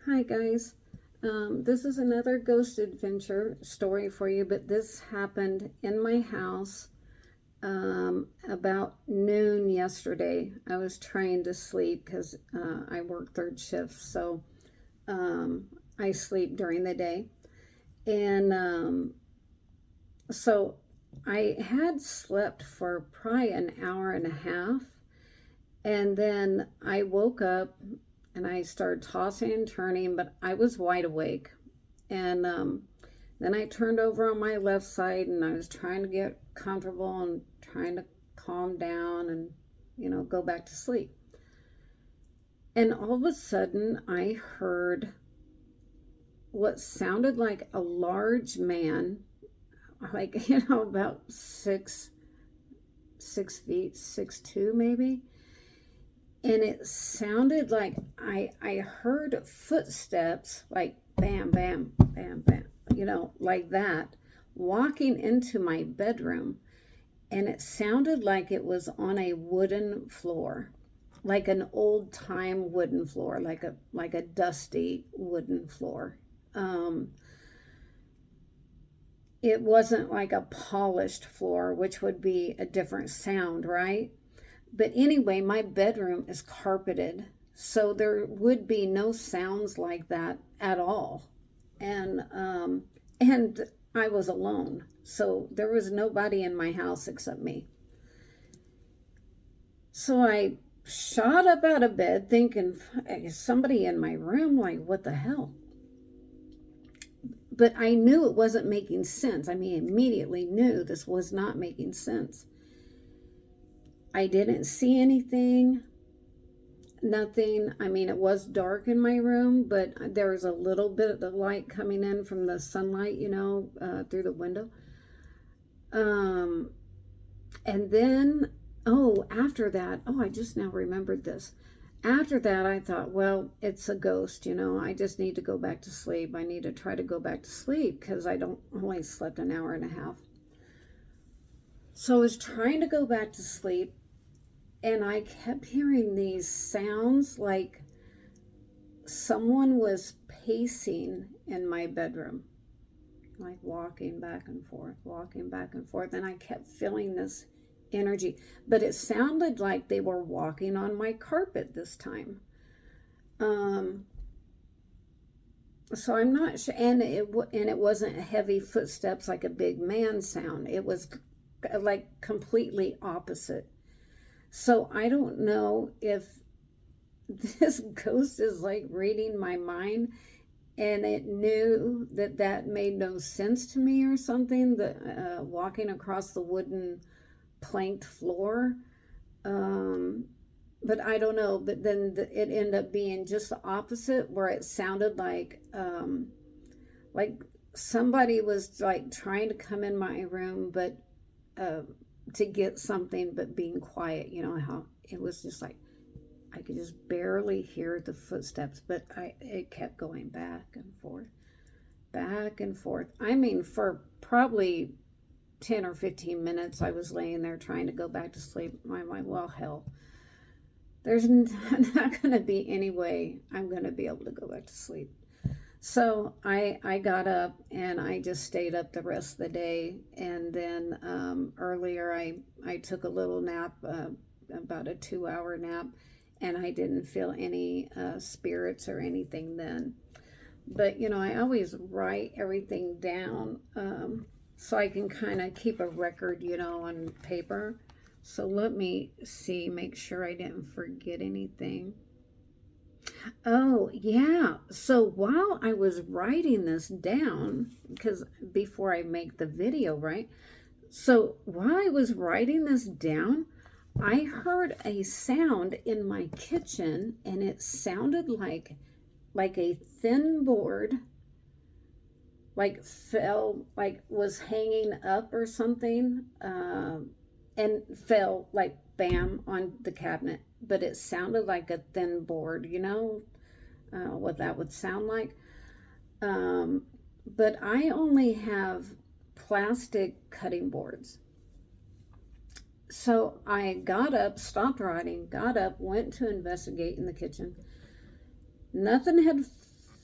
Hi guys. This is another ghost adventure story for you, but this happened in my house about noon yesterday. I was trying to sleep because I work third shift, so I sleep during the day. And so I had slept for probably an hour and a half, and then I woke up and I started tossing and turning, but I was wide awake. And then I turned over on my left side and I was trying to get comfortable and trying to calm down and, go back to sleep. And all of a sudden, I heard what sounded like a large man, like, about 6 feet, 6'2" maybe. And it sounded like I heard footsteps, like bam, bam, bam, bam, like that, walking into my bedroom. And it sounded like it was on a wooden floor, like an old time wooden floor, like a dusty wooden floor. Um, it wasn't like a polished floor, which would be a different sound, right? But anyway, my bedroom is carpeted, so there would be no sounds like that at all. And I was alone, so there was nobody in my house except me. So I shot up out of bed thinking, is somebody in my room? Like, what the hell? But I knew it wasn't making sense. I mean, immediately knew this was not making sense. I didn't see anything, nothing. I mean, it was dark in my room, but there was a little bit of the light coming in from the sunlight, through the window. Um, and then, after that, I just now remembered this. After that, I thought, well, it's a ghost, I just need to go back to sleep. I need to try to go back to sleep because I don't only slept an hour and a half. So I was trying to go back to sleep, and I kept hearing these sounds like someone was pacing in my bedroom, like walking back and forth, walking back and forth. And I kept feeling this energy, but it sounded like they were walking on my carpet this time. So I'm not sure, and it wasn't heavy footsteps like a big man sound. It was like completely opposite. So I don't know if this ghost is like reading my mind and it knew that that made no sense to me or something, the walking across the wooden planked floor. Um, but I don't know. But then it ended up being just the opposite, where it sounded like somebody was like trying to come in my room, but uh, to get something, but being quiet. You know how it was just like I could just barely hear the footsteps, but it kept going back and forth, back and forth. I mean, for probably 10 or 15 minutes, I was laying there trying to go back to sleep. I'm like, well, hell, there's not going to be any way I'm going to be able to go back to sleep. So I got up and I just stayed up the rest of the day. And then earlier I took a little nap, about a 2 hour nap, and I didn't feel any spirits or anything then. But I always write everything down, so I can kind of keep a record, on paper. So let me see, make sure I didn't forget anything. Oh, yeah. So while I was writing this down, because before I make the video, right? So while I was writing this down, I heard a sound in my kitchen, and it sounded like a thin board, like fell, like was hanging up or something, and fell like bam on the cabinet. But it sounded like a thin board, what that would sound like. Um, but I only have plastic cutting boards. So I got up, stopped writing, got up, went to investigate in the kitchen. Nothing had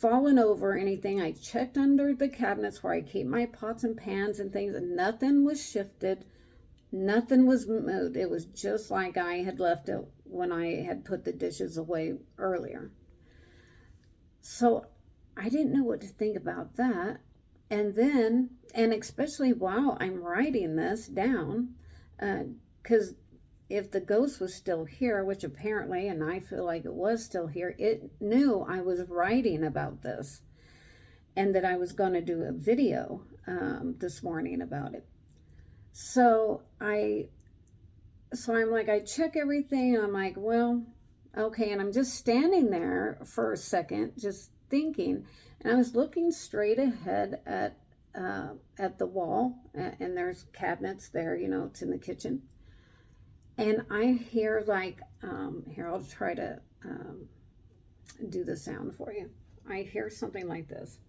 fallen over or anything. I checked under the cabinets where I keep my pots and pans and things, and nothing was shifted. Nothing was moved. It was just like I had left it when I had put the dishes away earlier. So I didn't know what to think about that. And then, and especially while I'm writing this down, because if the ghost was still here, which apparently, and I feel like it was still here, it knew I was writing about this and that I was going to do a video this morning about it. So I'm like, I check everything. And I'm like, well, okay. And I'm just standing there for a second, just thinking. And I was looking straight ahead at the wall, and there's cabinets there, you know, it's in the kitchen. And I hear like, here, I'll try to do the sound for you. I hear something like this.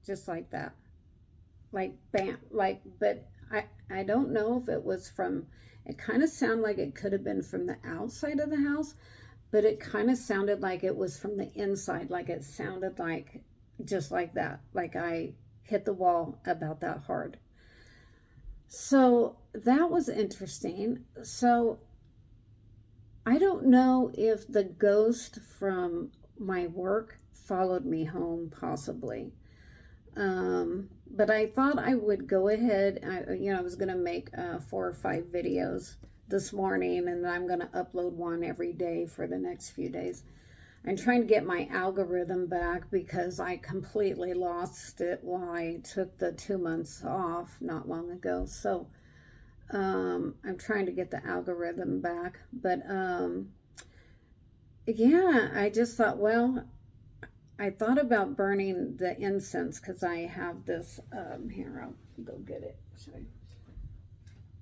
Just like that. Like bam, like, but I don't know if it was from, it kind of sounded like it could have been from the outside of the house, but it kind of sounded like it was from the inside. Like it sounded like, just like that. Like I hit the wall about that hard. So that was interesting. So I don't know if the ghost from my work followed me home, possibly. But I thought I would go ahead. I was going to make 4 or 5 videos this morning, and I'm going to upload one every day for the next few days. I'm trying to get my algorithm back because I completely lost it while I took the 2 months off not long ago. So I'm trying to get the algorithm back. But yeah, I just thought, well, I thought about burning the incense because I have this, here, I'll go get it. Sorry.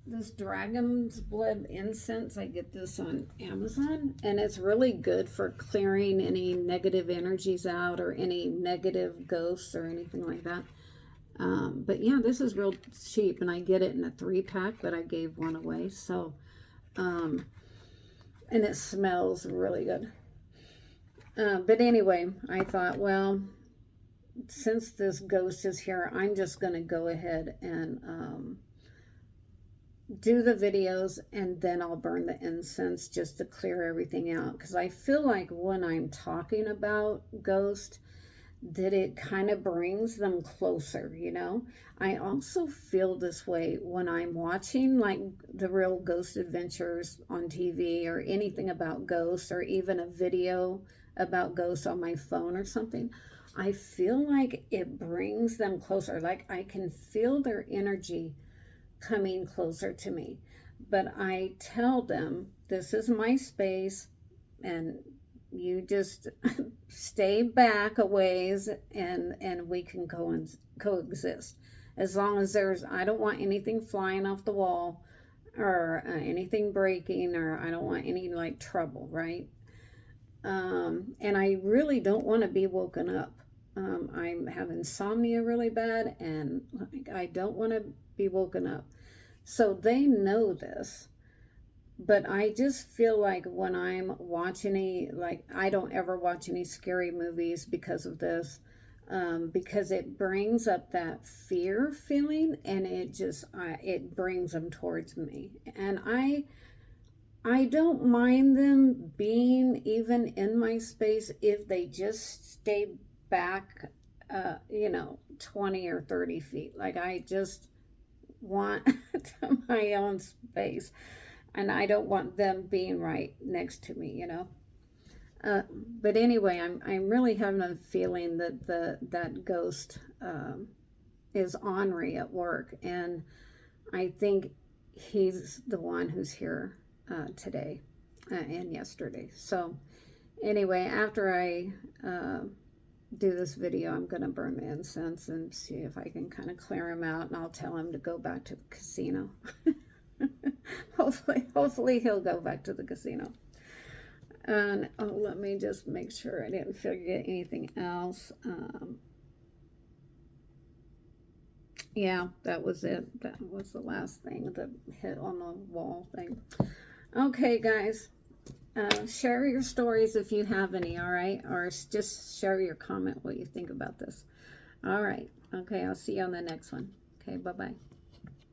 This dragon's blood incense. I get this on Amazon, and it's really good for clearing any negative energies out or any negative ghosts or anything like that. But yeah, this is real cheap, and I get it in a 3-pack, but I gave one away. So, and it smells really good. But anyway, I thought, well, since this ghost is here, I'm just going to go ahead and do the videos, and then I'll burn the incense just to clear everything out. Because I feel like when I'm talking about ghosts, that it kind of brings them closer, you know. I also feel this way when I'm watching like the Real Ghost Adventures on TV or anything about ghosts, or even a video about ghosts on my phone or something. I feel like it brings them closer. Like I can feel their energy coming closer to me. But I tell them, this is my space, and you just stay back a ways, and we can coexist. As long as I don't want anything flying off the wall, or anything breaking, or I don't want any like trouble, right? And I really don't want to be woken up. I have insomnia really bad, and I don't want to be woken up. So they know this, but I just feel like when I'm watching I don't ever watch any scary movies because of this, because it brings up that fear feeling, and it brings them towards me. And I don't mind them being even in my space if they just stay back, 20 or 30 feet. Like I just want my own space, and I don't want them being right next to me, you know. But anyway, I'm really having a feeling that that ghost is ornery at work, and I think he's the one who's here today and yesterday. So anyway, after I do this video, I'm going to burn the incense and see if I can kind of clear him out, and I'll tell him to go back to the casino. hopefully he'll go back to the casino. And let me just make sure I didn't forget anything else. Yeah, that was it. That was the last thing that hit on the wall thing. Okay, guys. Share your stories if you have any, all right? Or just share your comment, what you think about this. All right. Okay, I'll see you on the next one. Okay, bye-bye.